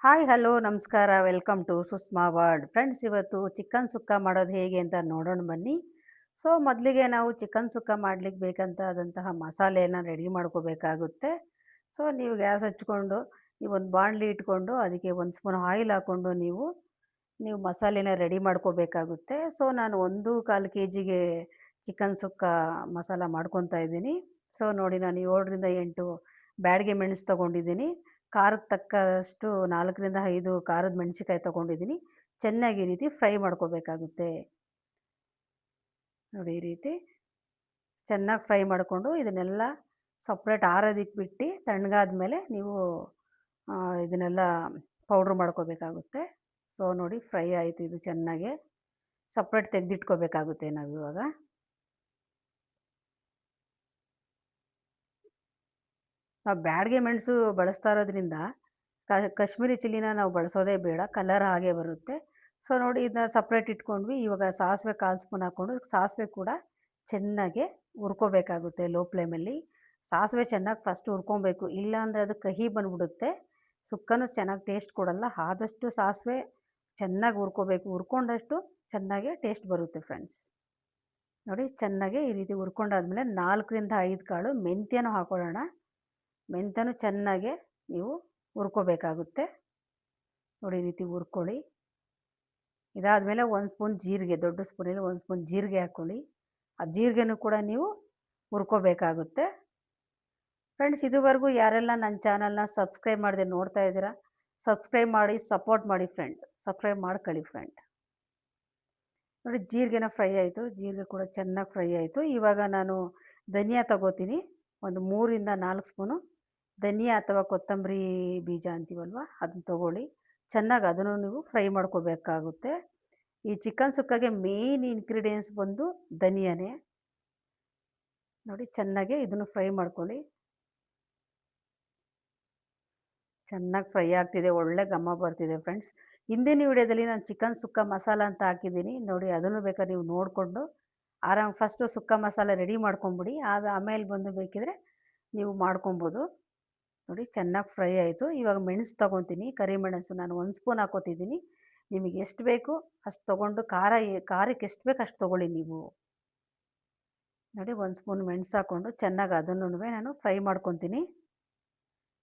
Hi hello ನಮಸ್ಕಾರ welcome to Sushma world friends. ಇವತ್ತು chicken sukka ಮಾಡೋದು ಹೇಗೆ ಅಂತ ನೋಡೋಣ ಬನ್ನಿ. ಸೊ ಮೊದಲಿಗೆ ನಾವು ಚಿಕನ್ ಸುಕ್ಕ ಮಾಡಲಿಕ್ಕೆ ಬೇಕಂತಾದಂತಹ ಮಸಾಲೆಯನ್ನು ರೆಡಿ ಮಾಡ್ಕೋಬೇಕಾಗುತ್ತೆ. ಸೊ ನೀವು ಗ್ಯಾಸ್ ಹಚ್ಕೊಂಡು ನೀವು ಒಂದು ಬಾಣಲಿ ಇಟ್ಕೊಂಡು ಅದಕ್ಕೆ ಒಂದು ಸ್ಪೂನ್ ಆಯಿಲ್ ಹಾಕ್ಕೊಂಡು ನೀವು ಮಸಾಲೆನ ರೆಡಿ ಮಾಡ್ಕೋಬೇಕಾಗುತ್ತೆ. ಸೊ ನಾನು 1/4 kg ಚಿಕನ್ ಸುಕ್ಕ ಮಸಾಲ ಮಾಡ್ಕೊತಾ ಇದ್ದೀನಿ. ಸೊ ನೋಡಿ, ನಾನು 7 ರಿಂದ 8 ಬ್ಯಾಡಗೆ ಮೆಣಸು ತೊಗೊಂಡಿದ್ದೀನಿ. ಖಾರಕ್ಕೆ ತಕ್ಕಷ್ಟು 4 ರಿಂದ 5 ಖಾರದ ಮೆಣಸಿಕಾಯಿ ತೊಗೊಂಡಿದ್ದೀನಿ. ಚೆನ್ನಾಗಿ ಈ ರೀತಿ ಫ್ರೈ ಮಾಡ್ಕೋಬೇಕಾಗುತ್ತೆ. ನೋಡಿ, ಈ ರೀತಿ ಚೆನ್ನಾಗಿ ಫ್ರೈ ಮಾಡಿಕೊಂಡು ಇದನ್ನೆಲ್ಲ ಸಪ್ರೇಟ್ ಆರೋದಕ್ಕೆ ಬಿಟ್ಟು ತಣ್ಣಗಾದ ಮೇಲೆ ನೀವು ಇದನ್ನೆಲ್ಲ ಪೌಡ್ರ್ ಮಾಡ್ಕೋಬೇಕಾಗುತ್ತೆ. ಸೊ ನೋಡಿ, ಫ್ರೈ ಆಯಿತು. ಇದು ಚೆನ್ನಾಗೆ ಸಪ್ರೇಟ್ ತೆಗೆದಿಟ್ಕೋಬೇಕಾಗುತ್ತೆ ನಾವಿವಾಗ. ನಾವು ಬ್ಯಾಡಗೆ ಮೆಣಸು ಬಳಸ್ತಾ ಇರೋದ್ರಿಂದ ಕಾಶ್ಮೀರಿ ಚಿಲ್ಲಿನ ನಾವು ಬಳಸೋದೇ ಬೇಡ, ಕಲರ್ ಹಾಗೆ ಬರುತ್ತೆ. ಸೊ ನೋಡಿ, ಇದನ್ನ ಸಪ್ರೇಟ್ ಇಟ್ಕೊಂಡ್ವಿ. ಇವಾಗ ಸಾಸಿವೆ 1/4 ಸ್ಪೂನ್ ಹಾಕ್ಕೊಂಡು ಸಾಸಿವೆ ಕೂಡ ಚೆನ್ನಾಗೆ ಹುರ್ಕೋಬೇಕಾಗುತ್ತೆ ಲೋ ಫ್ಲೇಮಲ್ಲಿ. ಸಾಸಿವೆ ಚೆನ್ನಾಗಿ ಫಸ್ಟ್ ಹುರ್ಕೊಬೇಕು, ಇಲ್ಲಾಂದರೆ ಅದು ಕಹಿ ಬಂದ್ಬಿಡುತ್ತೆ, ಸುಕ್ಕನೂ ಚೆನ್ನಾಗಿ ಟೇಸ್ಟ್ ಕೊಡಲ್ಲ. ಆದಷ್ಟು ಸಾಸಿವೆ ಚೆನ್ನಾಗಿ ಹುರ್ಕೋಬೇಕು, ಹುರ್ಕೊಂಡಷ್ಟು ಚೆನ್ನಾಗೆ ಟೇಸ್ಟ್ ಬರುತ್ತೆ ಫ್ರೆಂಡ್ಸ್. ನೋಡಿ, ಚೆನ್ನಾಗಿ ಈ ರೀತಿ ಹುರ್ಕೊಂಡಾದ್ಮೇಲೆ 4 ರಿಂದ 5 ಕಾಳು ಮೆಂತ್ಯನೂ ಹಾಕೊಳ್ಳೋಣ. ಮೆಂತ್ಯನೂ ಚೆನ್ನಾಗೆ ನೀವು ಹುರ್ಕೋಬೇಕಾಗುತ್ತೆ. ನೋಡಿ, ಈ ರೀತಿ ಹುರ್ಕೊಳ್ಳಿ. ಇದಾದಮೇಲೆ 1 ಸ್ಪೂನ್ ಜೀರಿಗೆ, ದೊಡ್ಡ ಸ್ಪೂನಲ್ಲಿ 1 ಸ್ಪೂನ್ ಜೀರಿಗೆ ಹಾಕ್ಕೊಳ್ಳಿ. ಆ ಜೀರಿಗೆನೂ ಕೂಡ ನೀವು ಹುರ್ಕೋಬೇಕಾಗುತ್ತೆ. ಫ್ರೆಂಡ್ಸ್, ಇದುವರೆಗೂ ಯಾರೆಲ್ಲ ನನ್ನ ಚಾನಲ್ನ ಸಬ್ಸ್ಕ್ರೈಬ್ ಮಾಡದೆ ನೋಡ್ತಾ ಇದ್ದೀರಾ, ಸಬ್ಸ್ಕ್ರೈಬ್ ಮಾಡಿ ಸಪೋರ್ಟ್ ಮಾಡಿ ಫ್ರೆಂಡ್, ಸಬ್ಸ್ಕ್ರೈಬ್ ಮಾಡ್ಕೊಳ್ಳಿ ಫ್ರೆಂಡ್. ನೋಡಿ, ಜೀರಿಗೆನ ಫ್ರೈ ಆಯಿತು, ಜೀರಿಗೆ ಕೂಡ ಚೆನ್ನಾಗಿ ಫ್ರೈ ಆಯಿತು. ಇವಾಗ ನಾನು ಧನಿಯಾ ತಗೋತೀನಿ. ಒಂದು 3 ರಿಂದ 4 ಸ್ಪೂನು ಧನಿಯಾ ಅಥವಾ ಕೊತ್ತಂಬರಿ ಬೀಜ ಅಂತೀವಲ್ವ, ಅದನ್ನ ತೊಗೊಳ್ಳಿ. ಚೆನ್ನಾಗಿ ಅದನ್ನು ನೀವು ಫ್ರೈ ಮಾಡ್ಕೋಬೇಕಾಗುತ್ತೆ. ಈ ಚಿಕನ್ ಸುಕ್ಕಗೆ ಮೇನ್ ಇಂಗ್ರೀಡಿಯೆಂಟ್ಸ್ ಬಂದು ಧನಿಯಾನೇ. ನೋಡಿ, ಚೆನ್ನಾಗಿ ಇದನ್ನು ಫ್ರೈ ಮಾಡ್ಕೊಳ್ಳಿ. ಚೆನ್ನಾಗಿ ಫ್ರೈ ಆಗ್ತಿದೆ, ಒಳ್ಳೆ ಘಮ ಬರ್ತಿದೆ ಫ್ರೆಂಡ್ಸ್. ಹಿಂದಿನ ವಿಡಿಯೋದಲ್ಲಿ ನಾನು ಚಿಕನ್ ಸುಕ್ಕ ಮಸಾಲ ಅಂತ ಹಾಕಿದ್ದೀನಿ ನೋಡಿ, ಅದನ್ನು ಬೇಕಾದ್ರೆ ನೀವು ನೋಡಿಕೊಂಡು ಫಸ್ಟು ಸುಕ್ಕ ಮಸಾಲ ರೆಡಿ ಮಾಡ್ಕೊಂಬಿಡಿ, ಆಮೇಲೆ ಬಂದು ಬೇಕಿದ್ರೆ ನೀವು ಮಾಡ್ಕೊಬೋದು. ನೋಡಿ, ಚೆನ್ನಾಗಿ ಫ್ರೈ ಆಯಿತು. ಇವಾಗ ಮೆಣಸು ತೊಗೊತೀನಿ, ಕರಿಮೆಣಸು ನಾನು 1 ಸ್ಪೂನ್ ಹಾಕ್ಕೋತಿದ್ದೀನಿ. ನಿಮಗೆ ಎಷ್ಟು ಬೇಕು ಅಷ್ಟು ತೊಗೊಂಡು ಖಾರಕ್ಕೆ ಎಷ್ಟು ಬೇಕು ಅಷ್ಟು ತೊಗೊಳ್ಳಿ ನೀವು. ನೋಡಿ, 1 ಸ್ಪೂನ್ ಮೆಣಸು ಹಾಕ್ಕೊಂಡು ಚೆನ್ನಾಗಿ ಅದನ್ನು ನಾನು ಫ್ರೈ ಮಾಡ್ಕೊತೀನಿ.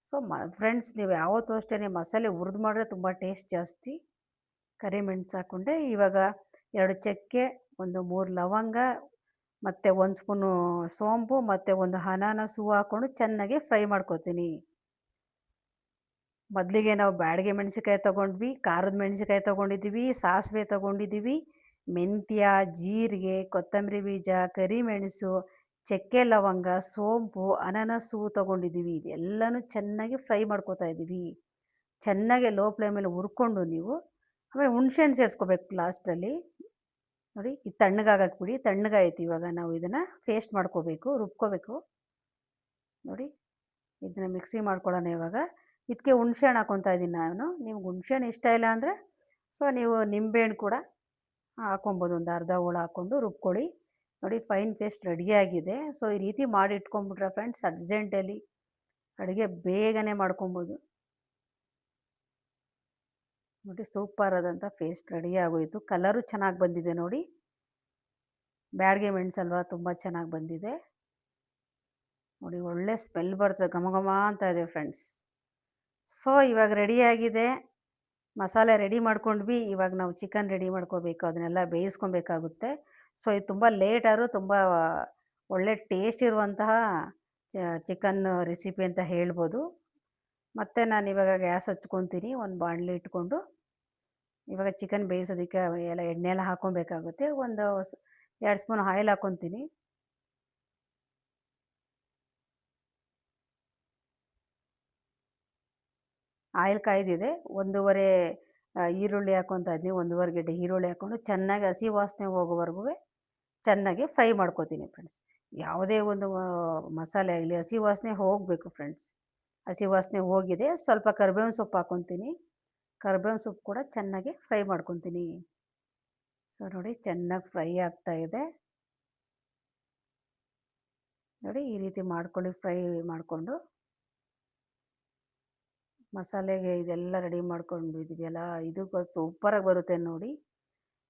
ಸೊ ಫ್ರೆಂಡ್ಸ್, ನೀವು ಯಾವತ್ತೂ ಅಷ್ಟೇ ಮಸಾಲೆ ಹುರಿದು ಮಾಡಿದ್ರೆ ತುಂಬ ಟೇಸ್ಟ್ ಜಾಸ್ತಿ. ಕರಿಮೆಣಸು ಹಾಕ್ಕೊಂಡೆ. ಇವಾಗ 2 ಚಕ್ಕೆ, ಒಂದು 3 ಲವಂಗ ಮತ್ತು 1 ಸ್ಪೂನು ಸೋಂಪು ಮತ್ತು ಒಂದು ಅನಾನಸ್ ಹೂವು ಹಾಕ್ಕೊಂಡು ಚೆನ್ನಾಗಿ ಫ್ರೈ ಮಾಡ್ಕೊತೀನಿ. ಮೊದಲಿಗೆ ನಾವು ಬ್ಯಾಡಗೆ ಮೆಣಸಿಕಾಯಿ ತೊಗೊಂಡ್ವಿ, ಖಾರದ ಮೆಣಸಿಕಾಯಿ ತೊಗೊಂಡಿದ್ದೀವಿ, ಸಾಸಿವೆ ತೊಗೊಂಡಿದ್ದೀವಿ, ಮೆಂತ್ಯ, ಜೀರಿಗೆ, ಕೊತ್ತಂಬರಿ ಬೀಜ, ಕರಿಮೆಣಸು, ಚಕ್ಕೆ ಲವಂಗ, ಸೋಂಪು, ಅನಾನಸ್ ಹೂವು ತೊಗೊಂಡಿದ್ದೀವಿ. ಇದೆಲ್ಲನೂ ಚೆನ್ನಾಗಿ ಫ್ರೈ ಮಾಡ್ಕೋತಾ ಇದ್ದೀವಿ. ಚೆನ್ನಾಗಿ ಲೋ ಫ್ಲೇಮಲ್ಲಿ ಹುರ್ಕೊಂಡು ನೀವು ಆಮೇಲೆ ಹುಣಸೆಹಣ್ಣು ಸೇರಿಸ್ಕೋಬೇಕು ಲಾಸ್ಟಲ್ಲಿ. ನೋಡಿ, ಇದು ತಣ್ಣಗಾಗಕ್ಕೆ ಬಿಡಿ. ತಣ್ಣಗಾಯ್ತು. ಇವಾಗ ನಾವು ಇದನ್ನು ಪೇಸ್ಟ್ ಮಾಡ್ಕೋಬೇಕು, ರುಬ್ಕೋಬೇಕು. ನೋಡಿ, ಇದನ್ನ ಮಿಕ್ಸಿ ಮಾಡ್ಕೊಳ್ಳೋಣ ಇವಾಗ. ಇದಕ್ಕೆ ಹುಣಸೆಹಣ್ಣು ಹಾಕ್ಕೊತಾ ಇದ್ದೀನಿ ನಾನು. ನಿಮ್ಗೆ ಹುಣಸೆಹಣ್ಣು ಇಷ್ಟ ಇಲ್ಲ ಅಂದರೆ ಸೊ ನೀವು ನಿಂಬೆಹಣ್ಣು ಕೂಡ ಹಾಕ್ಕೊಬೋದು, ಒಂದು ಅರ್ಧ ಹೋಳು ಹಾಕ್ಕೊಂಡು ರುಬ್ಕೊಳ್ಳಿ. ನೋಡಿ, ಫೈನ್ ಪೇಸ್ಟ್ ರೆಡಿಯಾಗಿದೆ. ಸೊ ಈ ರೀತಿ ಮಾಡಿ ಇಟ್ಕೊಂಡ್ಬಿಟ್ರೆ ಫ್ರೆಂಡ್ಸ್, ಅರ್ಜೆಂಟಲ್ಲಿ ಅಡುಗೆ ಬೇಗನೆ ಮಾಡ್ಕೊಬೋದು. ನೋಡಿ, ಸೂಪರ್ ಆದಂಥ ಪೇಸ್ಟ್ ರೆಡಿ ಆಗೋಯಿತು. ಕಲರು ಚೆನ್ನಾಗಿ ಬಂದಿದೆ ನೋಡಿ, ಬ್ಯಾಡಗೆ ಮೆಣಸಲ್ವ ತುಂಬ ಚೆನ್ನಾಗಿ ಬಂದಿದೆ. ನೋಡಿ, ಒಳ್ಳೆ ಸ್ಮೆಲ್ ಬರ್ತದೆ, ಘಮ ಘಮ ಅಂತ ಇದೆ ಫ್ರೆಂಡ್ಸ್. ಸೊ ಇವಾಗ ರೆಡಿಯಾಗಿದೆ, ಮಸಾಲೆ ರೆಡಿ ಮಾಡ್ಕೊಂಡ್ವಿ. ಇವಾಗ ನಾವು ಚಿಕನ್ ರೆಡಿ ಮಾಡ್ಕೋಬೇಕು, ಅದನ್ನೆಲ್ಲ ಬೇಯಿಸ್ಕೊಬೇಕಾಗುತ್ತೆ. ಸೊ ಇದು ತುಂಬ ಲೇಟಾದರೂ ತುಂಬ ಒಳ್ಳೆ ಟೇಸ್ಟ್ ಇರುವಂತಹ ಚಿಕನ್ ರೆಸಿಪಿ ಅಂತ ಹೇಳ್ಬೋದು. ಮತ್ತು ನಾನು ಇವಾಗ ಗ್ಯಾಸ್ ಹಚ್ಕೊತೀನಿ, ಒಂದು ಬಾಣಲಿ ಇಟ್ಕೊಂಡು ಇವಾಗ ಚಿಕನ್ ಬೇಯಿಸೋದಕ್ಕೆ ಎಲ್ಲ ಎಣ್ಣೆ ಎಲ್ಲ ಹಾಕ್ಕೊಬೇಕಾಗುತ್ತೆ. ಒಂದು 2 ಸ್ಪೂನ್ ಆಯಿಲ್ ಹಾಕ್ಕೊತೀನಿ. ಆಯಿಲ್ ಕಾಯ್ದಿದೆ. 1.5 ಈರುಳ್ಳಿ ಹಾಕ್ಕೊತಾ ಇದ್ದೀನಿ, 1.5 ಗೆಡ್ಡೆ ಈರುಳ್ಳಿ ಹಾಕ್ಕೊಂಡು ಚೆನ್ನಾಗಿ ಹಸಿ ವಾಸನೆ ಹೋಗೋವರೆಗೂ ಚೆನ್ನಾಗಿ ಫ್ರೈ ಮಾಡ್ಕೊತೀನಿ ಫ್ರೆಂಡ್ಸ್. ಯಾವುದೇ ಒಂದು ಮಸಾಲೆ ಆಗಲಿ ಹಸಿ ವಾಸನೆ ಹೋಗಬೇಕು ಫ್ರೆಂಡ್ಸ್. ಹಸಿ ವಾಸನೆ ಹೋಗಿದೆ. ಸ್ವಲ್ಪ ಕರಿಬೇವಿನ ಸೊಪ್ಪು ಹಾಕ್ಕೊತೀನಿ. ಕರಿಬೇವಿನ ಸೊಪ್ಪು ಕೂಡ ಚೆನ್ನಾಗಿ ಫ್ರೈ ಮಾಡ್ಕೊತೀನಿ. ಸೊ ನೋಡಿ, ಚೆನ್ನಾಗಿ ಫ್ರೈ ಆಗ್ತಾಯಿದೆ. ನೋಡಿ, ಈ ರೀತಿ ಮಾಡ್ಕೊಳ್ಳಿ, ಫ್ರೈ ಮಾಡಿಕೊಂಡು ಮಸಾಲೆಗೆ ಇದೆಲ್ಲ ರೆಡಿ ಮಾಡ್ಕೊಂಡಿದ್ವಲ್ಲ, ಇದು ಸೂಪರಾಗಿ ಬರುತ್ತೆ ನೋಡಿ.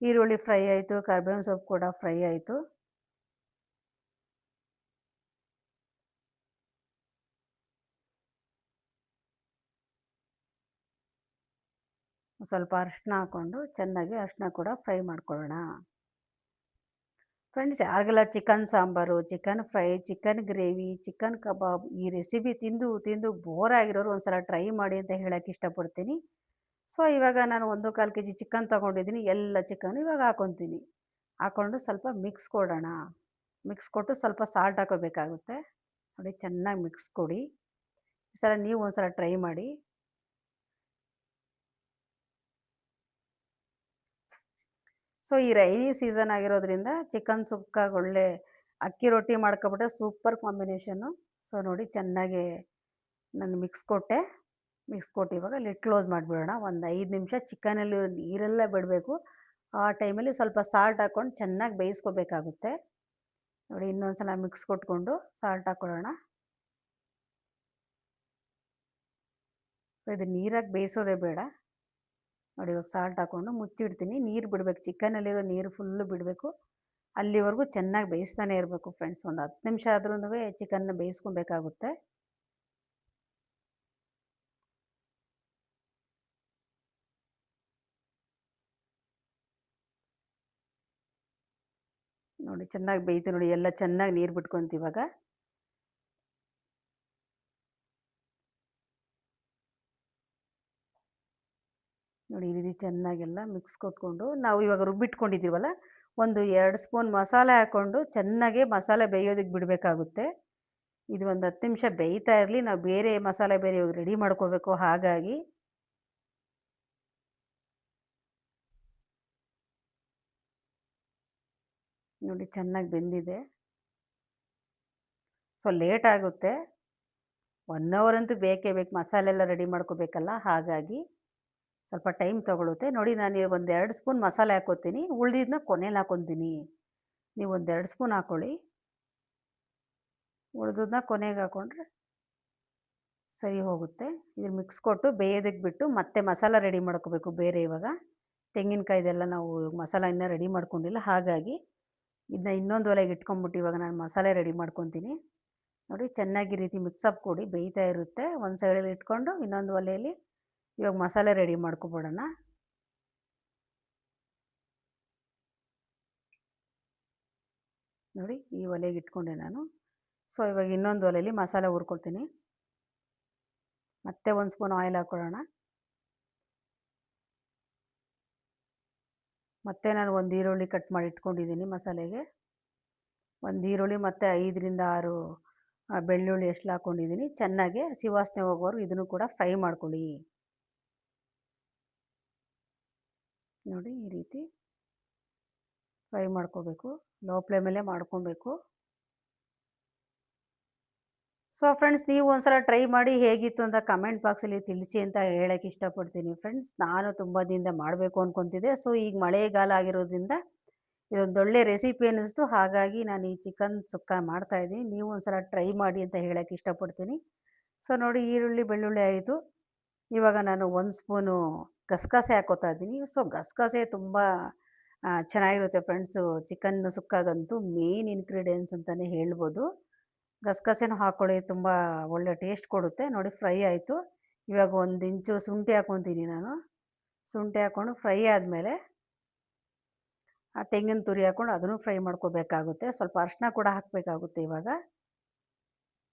ಈರುಳ್ಳಿ ಫ್ರೈ ಆಯಿತು, ಕರಿಬೇವಿನ ಸೊಪ್ಪು ಕೂಡ ಫ್ರೈ ಆಯಿತು. ಸ್ವಲ್ಪ ಅರಿಶಿನ ಹಾಕ್ಕೊಂಡು ಚೆನ್ನಾಗಿ ಅರಿಶಿನ ಕೂಡ ಫ್ರೈ ಮಾಡ್ಕೊಳ್ಳೋಣ. ಫ್ರೆಂಡ್ಸ್, ಯಾರಿಗೆಲ್ಲ chicken sambar, chicken fry, chicken gravy, chicken ಕಬಾಬ್ ಈ ರೆಸಿಪಿ ತಿಂದು ತಿಂದು ಬೋರ್ ಆಗಿರೋರು ಒಂದು ಸಲ ಟ್ರೈ ಮಾಡಿ ಅಂತ ಹೇಳೋಕ್ಕೆ ಇಷ್ಟಪಡ್ತೀನಿ. ಸೊ ಇವಾಗ ನಾನು 1 1/4 kg ಚಿಕನ್ ತೊಗೊಂಡಿದ್ದೀನಿ. ಎಲ್ಲ ಚಿಕನ್ ಇವಾಗ ಹಾಕ್ಕೊತೀನಿ. ಹಾಕ್ಕೊಂಡು ಸ್ವಲ್ಪ ಮಿಕ್ಸ್ ಕೊಡೋಣ. ಮಿಕ್ಸ್ ಕೊಟ್ಟು ಸ್ವಲ್ಪ ಸಾಲ್ಟ್ ಹಾಕೋಬೇಕಾಗುತ್ತೆ. ನೋಡಿ, ಚೆನ್ನಾಗಿ ಮಿಕ್ಸ್ ಕೊಡಿ. ಈ ಸಲ ನೀವು ಒಂದು ಸಲ ಟ್ರೈ ಮಾಡಿ. ಸೊ ಈ ರೈನಿ ಸೀಸನ್ ಆಗಿರೋದ್ರಿಂದ ಚಿಕನ್ ಸುಕ್ಕಾಗಿ ಒಳ್ಳೆ ಅಕ್ಕಿ ರೊಟ್ಟಿ ಮಾಡ್ಕೊಬಿಟ್ರೆ ಸೂಪರ್ ಕಾಂಬಿನೇಷನ್ನು. ಸೊ ನೋಡಿ, ಚೆನ್ನಾಗಿ ನಾನು ಮಿಕ್ಸ್ ಕೊಟ್ಟೆ. ಮಿಕ್ಸ್ ಕೊಟ್ಟು ಇವಾಗ ಲಿಡ್ ಕ್ಲೋಸ್ ಮಾಡಿಬಿಡೋಣ. ಒಂದು 5 ನಿಮಿಷ ಚಿಕನಲ್ಲಿ ನೀರೆಲ್ಲ ಬಿಡಬೇಕು. ಆ ಟೈಮಲ್ಲಿ ಸ್ವಲ್ಪ ಸಾಲ್ಟ್ ಹಾಕ್ಕೊಂಡು ಚೆನ್ನಾಗಿ ಬೇಯಿಸ್ಕೋಬೇಕಾಗುತ್ತೆ. ನೋಡಿ, ಇನ್ನೊಂದು ಸಲ ಮಿಕ್ಸ್ ಕೊಟ್ಕೊಂಡು ಸಾಲ್ಟ್ ಹಾಕ್ಕೊಳ್ಳೋಣ. ಇದು ನೀರಾಗಿ ಬೇಯಿಸೋದೇ ಬೇಡ. ನೋಡಿ, ಇವಾಗ ಸಾಲ್ಟ್ ಹಾಕ್ಕೊಂಡು ಮುಚ್ಚಿಡ್ತೀನಿ. ನೀರು ಬಿಡಬೇಕು, ಚಿಕನಲ್ಲಿರೋ ನೀರು ಫುಲ್ಲು ಬಿಡಬೇಕು. ಅಲ್ಲಿವರೆಗೂ ಚೆನ್ನಾಗಿ ಬೇಯಿಸ್ತಾನೆ ಇರಬೇಕು ಫ್ರೆಂಡ್ಸ್. ಒಂದು 10 ನಿಮಿಷ ಆದ್ರೂ ಚಿಕನ್ನ ಬೇಯಿಸ್ಕೊಬೇಕಾಗುತ್ತೆ. ನೋಡಿ, ಚೆನ್ನಾಗಿ ಬೇಯ್ತು. ನೋಡಿ, ಎಲ್ಲ ಚೆನ್ನಾಗಿ ನೀರು ಬಿಟ್ಕೊಂತ ಇವಾಗ. ನೋಡಿ, ಈ ರೀತಿ ಚೆನ್ನಾಗೆಲ್ಲ ಮಿಕ್ಸ್ ಕೊಟ್ಕೊಂಡು ನಾವು ಇವಾಗ ರುಬ್ಬಿಟ್ಕೊಂಡಿದ್ದೀವಲ್ಲ, ಒಂದು 2 ಸ್ಪೂನ್ ಮಸಾಲೆ ಹಾಕ್ಕೊಂಡು ಚೆನ್ನಾಗೆ ಮಸಾಲೆ ಬೇಯೋದಕ್ಕೆ ಬಿಡಬೇಕಾಗುತ್ತೆ. ಇದು ಒಂದು 10 ನಿಮಿಷ ಬೇಯ್ತಾ ಇರಲಿ. ನಾವು ಬೇರೆ ಮಸಾಲೆ ಬೇರೆ ಇವಾಗ ರೆಡಿ ಮಾಡ್ಕೋಬೇಕು. ಹಾಗಾಗಿ ನೋಡಿ, ಚೆನ್ನಾಗಿ ಬೆಂದಿದೆ. ಸೊ ಲೇಟ್ ಆಗುತ್ತೆ. 1 ಅವರ್ ಅಂತೂ ಬೇಕೇ ಬೇಕು, ಮಸಾಲೆ ಎಲ್ಲ ರೆಡಿ ಮಾಡ್ಕೋಬೇಕಲ್ಲ. ಹಾಗಾಗಿ ಸ್ವಲ್ಪ ಟೈಮ್ ತೊಗೊಳುತ್ತೆ. ನೋಡಿ, ನಾನು ಒಂದು 2 ಸ್ಪೂನ್ ಮಸಾಲೆ ಹಾಕ್ಕೋತೀನಿ. ಉಳಿದಿದ್ದನ್ನ ಕೊನೆಯಲ್ಲಿ ಹಾಕ್ಕೊತೀನಿ. ನೀವು ಒಂದು 2 ಸ್ಪೂನ್ ಹಾಕ್ಕೊಳ್ಳಿ. ಉಳಿದದನ್ನ ಕೊನೆಗೆ ಹಾಕ್ಕೊಂಡ್ರೆ ಸರಿ ಹೋಗುತ್ತೆ. ಇದು ಮಿಕ್ಸ್ ಕೊಟ್ಟು ಬೇಯೋದಕ್ಕೆ ಬಿಟ್ಟು ಮತ್ತೆ ಮಸಾಲ ರೆಡಿ ಮಾಡ್ಕೋಬೇಕು ಬೇರೆ. ಇವಾಗ ತೆಂಗಿನಕಾಯ್ದೆಲ್ಲ ನಾವು ಮಸಾಲ ಇನ್ನೂ ರೆಡಿ ಮಾಡ್ಕೊಂಡಿಲ್ಲ. ಹಾಗಾಗಿ ಇದನ್ನ ಇನ್ನೊಂದು ಒಲೆಗೆ ಇಟ್ಕೊಂಡ್ಬಿಟ್ಟು ಇವಾಗ ನಾನು ಮಸಾಲೆ ರೆಡಿ ಮಾಡ್ಕೊತೀನಿ. ನೋಡಿ, ಚೆನ್ನಾಗಿ ರೀತಿ ಮಿಕ್ಸಪ್ ಕೊಡಿ. ಬೇಯ್ತಾ ಇರುತ್ತೆ. ಒಂದು ಸೈಡಲ್ಲಿ ಇಟ್ಕೊಂಡು ಇನ್ನೊಂದು ಒಲೆಯಲ್ಲಿ ಇವಾಗ ಮಸಾಲೆ ರೆಡಿ ಮಾಡ್ಕೊಬಿಡೋಣ. ನೋಡಿ, ಈ ಒಲೆಗೆ ಇಟ್ಕೊಂಡೆ ನಾನು. ಸೊ ಇವಾಗ ಇನ್ನೊಂದು ಒಲೆಯಲ್ಲಿ ಮಸಾಲೆ ಹುರ್ಕೊಳ್ತೀನಿ. ಮತ್ತೆ 1 ಸ್ಪೂನ್ ಆಯಿಲ್ ಹಾಕ್ಕೊಳ್ಳೋಣ. ಮತ್ತೆ ನಾನು ಒಂದು ಈರುಳ್ಳಿ ಕಟ್ ಮಾಡಿ ಇಟ್ಕೊಂಡಿದ್ದೀನಿ ಮಸಾಲೆಗೆ. ಒಂದು ಈರುಳ್ಳಿ ಮತ್ತು 5 ರಿಂದ 6 ಬೆಳ್ಳುಳ್ಳಿ ಎಷ್ಟು ಹಾಕ್ಕೊಂಡಿದ್ದೀನಿ. ಚೆನ್ನಾಗಿ ಹಸಿ ವಾಸನೆ ಹೋಗೋವರೆಗೂ ಇದನ್ನು ಕೂಡ ಫ್ರೈ ಮಾಡ್ಕೊಳ್ಳಿ. ನೋಡಿ, ಈ ರೀತಿ ಫ್ರೈ ಮಾಡ್ಕೋಬೇಕು. ಲೋ ಫ್ಲೇಮಲ್ಲೇ ಮಾಡ್ಕೊಬೇಕು. ಸೊ ಫ್ರೆಂಡ್ಸ್, ನೀವು ಒಂದ್ಸಲ ಟ್ರೈ ಮಾಡಿ ಹೇಗಿತ್ತು ಅಂತ ಕಮೆಂಟ್ ಬಾಕ್ಸಲ್ಲಿ ತಿಳಿಸಿ ಅಂತ ಹೇಳೋಕ್ಕೆ ಇಷ್ಟಪಡ್ತೀನಿ ಫ್ರೆಂಡ್ಸ್. ನಾನು ತುಂಬ ದಿನದಿಂದ ಮಾಡಬೇಕು ಅಂದ್ಕೊತಿದ್ದೆ. ಸೊ ಈಗ ಮಳೆಗಾಲ ಆಗಿರೋದ್ರಿಂದ ಇದೊಂದೊಳ್ಳೆ ರೆಸಿಪಿ ಅನ್ನಿಸ್ತು. ಹಾಗಾಗಿ ನಾನು ಈ ಚಿಕನ್ ಸುಕ್ಕ ಮಾಡ್ತಾಯಿದ್ದೀನಿ. ನೀವು ಒಂದ್ಸಲ ಟ್ರೈ ಮಾಡಿ ಅಂತ ಹೇಳೋಕ್ಕೆ ಇಷ್ಟಪಡ್ತೀನಿ. ಸೊ ನೋಡಿ, ಈರುಳ್ಳಿ ಬೆಳ್ಳುಳ್ಳಿ ಆಯಿತು. ಇವಾಗ ನಾನು 1 ಸ್ಪೂನು ಗಸಗಸೆ ಹಾಕ್ಕೋತಾ ಇದ್ದೀನಿ. ಸೊ ಗಸಗಸೆ ತುಂಬ ಚೆನ್ನಾಗಿರುತ್ತೆ ಫ್ರೆಂಡ್ಸು. ಚಿಕನ್ ಸುಕ್ಕಾಗಂತೂ ಮೇನ್ ಇಂಗ್ರೀಡಿಯೆಂಟ್ಸ್ ಅಂತಲೇ ಹೇಳ್ಬೋದು. ಗಸಗಸೆನೂ ಹಾಕ್ಕೊಳ್ಳಿ, ತುಂಬ ಒಳ್ಳೆ ಟೇಸ್ಟ್ ಕೊಡುತ್ತೆ. ನೋಡಿ, ಫ್ರೈ ಆಯಿತು. ಇವಾಗ 1 ಇಂಚು ಶುಂಠಿ ಹಾಕ್ಕೊತೀನಿ ನಾನು. ಶುಂಠಿ ಹಾಕ್ಕೊಂಡು ಫ್ರೈ ಆದಮೇಲೆ ಆ ತೆಂಗಿನ ತುರಿ ಹಾಕ್ಕೊಂಡು ಅದನ್ನು ಫ್ರೈ ಮಾಡ್ಕೋಬೇಕಾಗುತ್ತೆ. ಸ್ವಲ್ಪ ಅರಿಶಿನ ಕೂಡ ಹಾಕಬೇಕಾಗುತ್ತೆ. ಇವಾಗ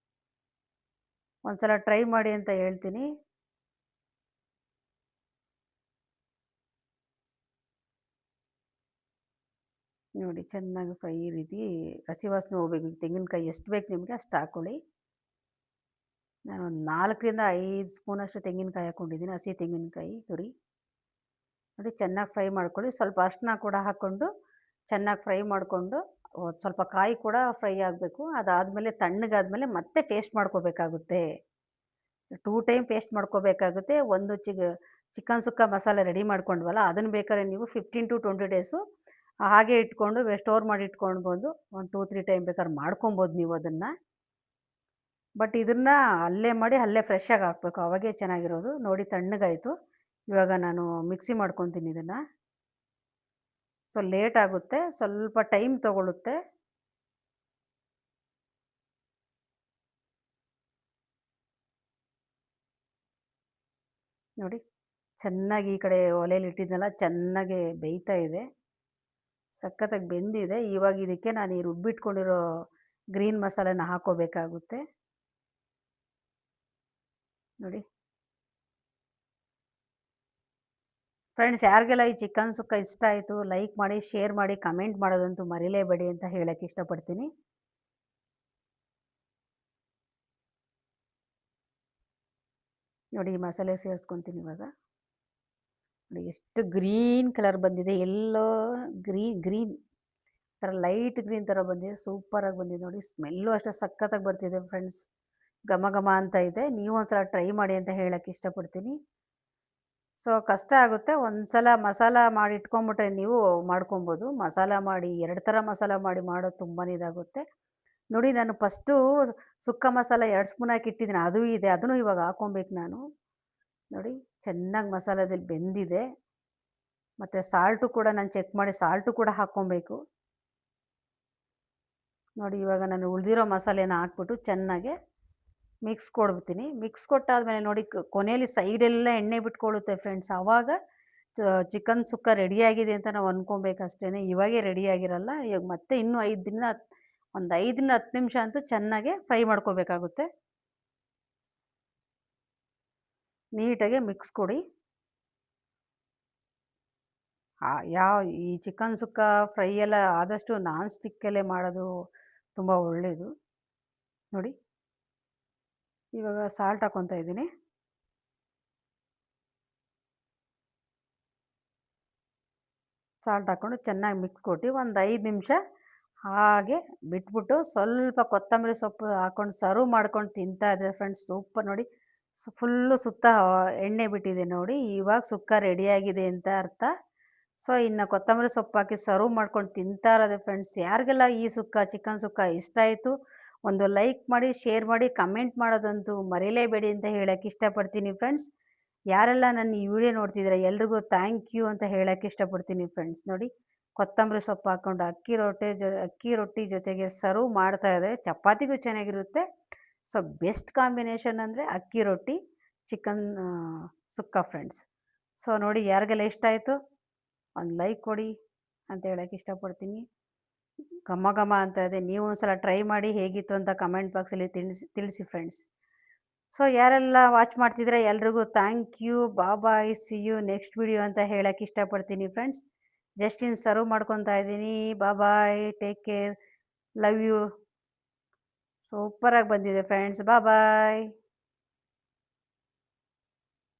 ಒಂದ್ಸಲ ಟ್ರೈ ಮಾಡಿ ಅಂತ ಹೇಳ್ತೀನಿ. ನೋಡಿ, ಚೆನ್ನಾಗಿ ಫ್ರೈ ಈ ರೀತಿ ಹಸಿ ವಾಸನೆ ಹೋಗ್ಬೇಕು. ತೆಂಗಿನಕಾಯಿ ಎಷ್ಟು ಬೇಕು ನಿಮಗೆ ಅಷ್ಟು ಹಾಕ್ಕೊಳ್ಳಿ. ನಾನು ಒಂದು 4 ರಿಂದ 5 ಸ್ಪೂನಷ್ಟು ತೆಂಗಿನಕಾಯಿ ಹಾಕ್ಕೊಂಡಿದ್ದೀನಿ, ಹಸಿ ತೆಂಗಿನಕಾಯಿ ತುರಿ. ನೋಡಿ, ಚೆನ್ನಾಗಿ ಫ್ರೈ ಮಾಡ್ಕೊಳ್ಳಿ. ಸ್ವಲ್ಪ ಅರಿಶಿನ ಕೂಡ ಹಾಕ್ಕೊಂಡು ಚೆನ್ನಾಗಿ ಫ್ರೈ ಮಾಡಿಕೊಂಡು ಸ್ವಲ್ಪ ಕಾಯಿ ಕೂಡ ಫ್ರೈ ಆಗಬೇಕು. ಅದಾದಮೇಲೆ ತಣ್ಣಗಾದಮೇಲೆ ಮತ್ತೆ ಪೇಸ್ಟ್ ಮಾಡ್ಕೋಬೇಕಾಗುತ್ತೆ. 2 ಟೈಮ್ ಪೇಸ್ಟ್ ಮಾಡ್ಕೋಬೇಕಾಗುತ್ತೆ. ಒಂದು ಚಿಕನ್ ಸುಕ್ಕ ಮಸಾಲೆ ರೆಡಿ ಮಾಡ್ಕೊಂಡ್ವಲ್ಲ, ಅದನ್ನು ಬೇಕಾದ್ರೆ ನೀವು 15 to 20 ಡೇಸು ಹಾಗೆ ಇಟ್ಕೊಂಡು ಸ್ಟೋರ್ ಮಾಡಿ ಇಟ್ಕೊಳ್ಬೋದು. 1 2 3 ಟೈಮ್ ಬೇಕಾದ್ರೆ ಮಾಡ್ಕೊಬೋದು ನೀವು ಅದನ್ನು. ಬಟ್ ಇದನ್ನು ಅಲ್ಲೇ ಮಾಡಿ ಅಲ್ಲೇ ಫ್ರೆಶ್ಶಾಗಿ ಹಾಕಬೇಕು, ಅವಾಗೇ ಚೆನ್ನಾಗಿರೋದು. ನೋಡಿ ತಣ್ಣಗಾಯಿತು. ಇವಾಗ ನಾನು ಮಿಕ್ಸಿ ಮಾಡ್ಕೊತೀನಿ ಇದನ್ನು. ಸೊ ಲೇಟ್ ಆಗುತ್ತೆ, ಸ್ವಲ್ಪ ಟೈಮ್ ತೊಗೊಳುತ್ತೆ. ನೋಡಿ ಚೆನ್ನಾಗಿ ಈ ಕಡೆ ಒಲೆಯಲ್ಲಿ ಇಟ್ಟಿದ್ನಲ್ಲ ಚೆನ್ನಾಗಿ ಬೇಯ್ತಾ ಇದೆ, ಸಖತ್ತಾಗಿ ಬೆಂದಿದೆ. ಇವಾಗ ಇದಕ್ಕೆ ನಾನು ಈ ರುಬ್ಬಿಟ್ಕೊಂಡಿರೋ ಗ್ರೀನ್ ಮಸಾಲೆನ ಹಾಕೋಬೇಕಾಗುತ್ತೆ. ನೋಡಿ ಫ್ರೆಂಡ್ಸ್, ಯಾರಿಗೆಲ್ಲ ಈ ಚಿಕನ್ ಸುಕ್ಕ ಇಷ್ಟ ಆಯಿತು ಲೈಕ್ ಮಾಡಿ, ಶೇರ್ ಮಾಡಿ, ಕಮೆಂಟ್ ಮಾಡೋದಂತೂ ಮರಿಲೇಬೇಡಿ ಅಂತ ಹೇಳಕ್ಕೆ ಇಷ್ಟಪಡ್ತೀನಿ. ನೋಡಿ ಈ ಮಸಾಲೆ ಸೇರಿಸ್ಕೊತೀನಿ ಇವಾಗ. ನೋಡಿ ಎಷ್ಟು ಗ್ರೀನ್ ಕಲರ್ ಬಂದಿದೆ, ಎಲ್ಲೋ ಗ್ರೀನ್ ಥರ ಲೈಟ್ ಗ್ರೀನ್ ಥರ ಬಂದಿದೆ, ಸೂಪರಾಗಿ ಬಂದಿದೆ. ನೋಡಿ ಸ್ಮೆಲ್ಲು ಅಷ್ಟೇ ಸಖತ್ತಾಗಿ ಬರ್ತಿದೆ ಫ್ರೆಂಡ್ಸ್, ಘಮ ಘಮ ಅಂತ ಇದೆ. ನೀವು ಒಂದ್ಸಲ ಟ್ರೈ ಮಾಡಿ ಅಂತ ಹೇಳಕ್ಕೆ ಇಷ್ಟಪಡ್ತೀನಿ. ಸೊ ಕಷ್ಟ ಆಗುತ್ತೆ, ಒಂದು ಸಲ ಮಸಾಲ ಮಾಡಿ ಇಟ್ಕೊಂಬಿಟ್ರೆ ನೀವು ಮಾಡ್ಕೊಬೋದು. ಮಸಾಲ ಮಾಡಿ 2 ಥರ ಮಸಾಲ ಮಾಡಿ ಮಾಡೋದು ತುಂಬಾ ಇದಾಗುತ್ತೆ. ನೋಡಿ ನಾನು ಫಸ್ಟು ಸುಕ್ಕ ಮಸಾಲ 2 ಸ್ಪೂನ್ ಹಾಕಿ ಇಟ್ಟಿದ್ದೀನಿ, ಅದು ಇದೆ, ಅದನ್ನು ಇವಾಗ ಹಾಕ್ಕೊಬೇಕು ನಾನು. ನೋಡಿ ಚೆನ್ನಾಗಿ ಮಸಾಲದಲ್ಲಿ ಬೆಂದಿದೆ. ಮತ್ತು ಸಾಲ್ಟು ಕೂಡ ನಾನು ಚೆಕ್ ಮಾಡಿ ಸಾಲ್ಟು ಕೂಡ ಹಾಕ್ಕೊಬೇಕು. ನೋಡಿ ಇವಾಗ ನಾನು ಉಳಿದಿರೋ ಮಸಾಲೆನ ಹಾಕ್ಬಿಟ್ಟು ಚೆನ್ನಾಗೆ ಮಿಕ್ಸ್ ಕೊಡ್ಬಿಡ್ತೀನಿ. ಮಿಕ್ಸ್ ಕೊಟ್ಟಾದಮೇಲೆ ನೋಡಿ ಕೊನೆಯಲ್ಲಿ ಸೈಡೆಲ್ಲ ಎಣ್ಣೆ ಬಿಟ್ಕೊಳ್ಳುತ್ತೆ ಫ್ರೆಂಡ್ಸ್, ಆವಾಗ ಚಿಕನ್ ಸುಕ್ಕ ರೆಡಿಯಾಗಿದೆ ಅಂತ ನಾವು ಅಂದ್ಕೊಬೇಕು ಅಷ್ಟೇ. ಇವಾಗೇ ರೆಡಿಯಾಗಿರಲ್ಲ. ಇವಾಗ ಮತ್ತೆ ಇನ್ನೂ 5ರಿಂದ 10 ನಿಮಿಷ ಅಂತೂ ಚೆನ್ನಾಗೆ ಫ್ರೈ ಮಾಡ್ಕೋಬೇಕಾಗುತ್ತೆ. ನೀಟಾಗಿ ಮಿಕ್ಸ್ ಕೊಡಿ. ಈ ಚಿಕನ್ ಸುಕ್ಕ ಫ್ರೈ ಎಲ್ಲ ಆದಷ್ಟು ನಾನ್ ಸ್ಟಿಕ್ಕಲ್ಲೇ ಮಾಡೋದು ತುಂಬ ಒಳ್ಳೆಯದು. ನೋಡಿ ಇವಾಗ ಸಾಲ್ಟ್ ಹಾಕ್ಕೊತಾ ಇದ್ದೀನಿ. ಸಾಲ್ಟ್ ಹಾಕ್ಕೊಂಡು ಚೆನ್ನಾಗಿ ಮಿಕ್ಸ್ ಕೊಟ್ಟು ಒಂದು 5 ನಿಮಿಷ ಹಾಗೆ ಬಿಟ್ಬಿಟ್ಟು ಸ್ವಲ್ಪ ಕೊತ್ತಂಬರಿ ಸೊಪ್ಪು ಹಾಕ್ಕೊಂಡು ಸರ್ವ್ ಮಾಡ್ಕೊಂಡು ತಿಂತಾ ಇದ್ದರೆ ಫ್ರೆಂಡ್ಸ್ ಸೂಪರ್. ನೋಡಿ ಫುಲ್ಲು ಸುತ್ತ ಎಣ್ಣೆ ಬಿಟ್ಟಿದೆ ನೋಡಿ, ಇವಾಗ ಸುಕ್ಕ ರೆಡಿಯಾಗಿದೆ ಅಂತ ಅರ್ಥ. ಸೊ ಇನ್ನು ಕೊತ್ತಂಬರಿ ಸೊಪ್ಪು ಹಾಕಿ ಸರ್ವ್ ಮಾಡ್ಕೊಂಡು ತಿಂತಾ ಇರೋದೆ ಫ್ರೆಂಡ್ಸ್. ಯಾರಿಗೆಲ್ಲ ಈ ಸುಕ್ಕ ಚಿಕನ್ ಸುಕ್ಕ ಇಷ್ಟ ಆಯಿತು ಒಂದು ಲೈಕ್ ಮಾಡಿ, ಶೇರ್ ಮಾಡಿ, ಕಮೆಂಟ್ ಮಾಡೋದಂತೂ ಮರೀಲೇಬೇಡಿ ಅಂತ ಹೇಳಕ್ಕೆ ಇಷ್ಟಪಡ್ತೀನಿ ಫ್ರೆಂಡ್ಸ್. ಯಾರೆಲ್ಲ ನನ್ನ ಈ ವಿಡಿಯೋ ನೋಡ್ತಿದ್ದಾರೆ ಎಲ್ರಿಗೂ ಥ್ಯಾಂಕ್ ಯು ಅಂತ ಹೇಳಕ್ಕೆ ಇಷ್ಟಪಡ್ತೀನಿ ಫ್ರೆಂಡ್ಸ್. ನೋಡಿ ಕೊತ್ತಂಬರಿ ಸೊಪ್ಪು ಹಾಕ್ಕೊಂಡು ಅಕ್ಕಿ ರೊಟ್ಟಿ ಜೊತೆಗೆ ಸರ್ವ್ ಮಾಡ್ತಾ ಇದೆ, ಚಪಾತಿಗೂ ಚೆನ್ನಾಗಿರುತ್ತೆ. ಸೊ ಬೆಸ್ಟ್ ಕಾಂಬಿನೇಷನ್ ಅಂದರೆ ಅಕ್ಕಿ ರೊಟ್ಟಿ ಚಿಕನ್ ಸುಕ್ಕ ಫ್ರೆಂಡ್ಸ್. ಸೊ ನೋಡಿ ಯಾರಿಗೆಲ್ಲ ಇಷ್ಟ ಆಯಿತು ಒಂದು ಲೈಕ್ ಕೊಡಿ ಅಂತ ಹೇಳಕ್ಕೆ ಇಷ್ಟಪಡ್ತೀನಿ. ಘಮ ಘಮ ಅಂತ ಇದೆ, ನೀವು ಒಂದ್ಸಲ ಟ್ರೈ ಮಾಡಿ ಹೇಗಿತ್ತು ಅಂತ ಕಮೆಂಟ್ ಬಾಕ್ಸಲ್ಲಿ ತಿಳಿಸಿ ಫ್ರೆಂಡ್ಸ್. ಸೊ ಯಾರೆಲ್ಲ ವಾಚ್ ಮಾಡ್ತಿದ್ರೆ ಎಲ್ರಿಗೂ thank you, bye, see you next video ಅಂತ ಹೇಳಕ್ಕೆ ಇಷ್ಟಪಡ್ತೀನಿ ಫ್ರೆಂಡ್ಸ್. ಜಸ್ಟ್ ಇನ್ ಸರ್ವ್ ಮಾಡ್ಕೊತಾ ಇದ್ದೀನಿ. Bye, take care, love you. ಸೂಪರಾಗಿ ಬಂದಿದೆ ಫ್ರೆಂಡ್ಸ್, ಬಾಯ್.